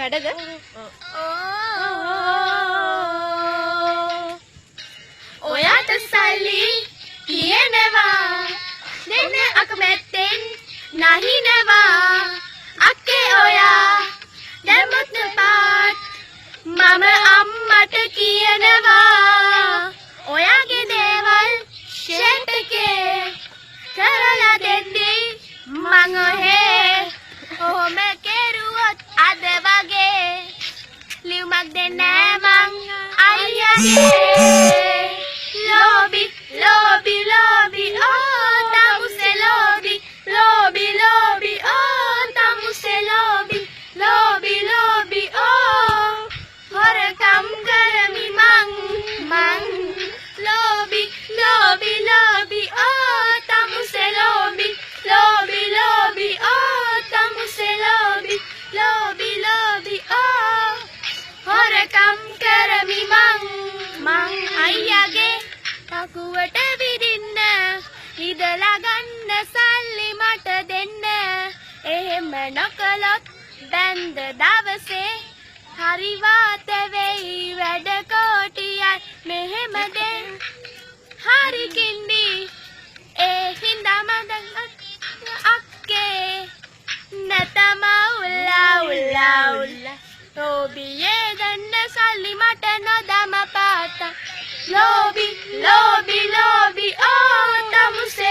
වැඩද? ඔයාට සල්ලි තියෙනවා දෙන්න අකමැත්තෙන් නැහිනවා අක්කේ ඔයා දැම්මත් පාත් මම අම්මට කියනවා ඔයාගේ දේවල් ෂේප් එකේ කරලා දෙන්නේ මං ඔහේ ඔහොම කෙරුවොත් අද වගේ ලියුමක් දෙන්නේ මං අයියාගේ Lobby, lobby, lobby, oh, tamuse lobby, lobby, lobby, oh, tamuse lobby, lobby, lobby, oh, horakam karami mang, lobby, lobby, lobby, oh, tamuse lobby, lobby, lobby, oh, tamuse lobby, lobby, lobby, oh, horakam karami mang, ayyage කකුවට විදින්න ඉදලා ගන්න සල්ලි මට දෙන්න එහෙම නොකළොත් බැන්ද දවසේ හරි වාත වෙයි වැඩ කොටියයි මෙහෙම දෙන්න හරි කින්දි ඒ හින්දා මදන් අක්කේ නැතම උල්ලා උල්ලා උල්ලා ඔබියේ දෙන්න සල්ලි මට නොදම පාත Lobby, lobby, lobby, oh, tamuse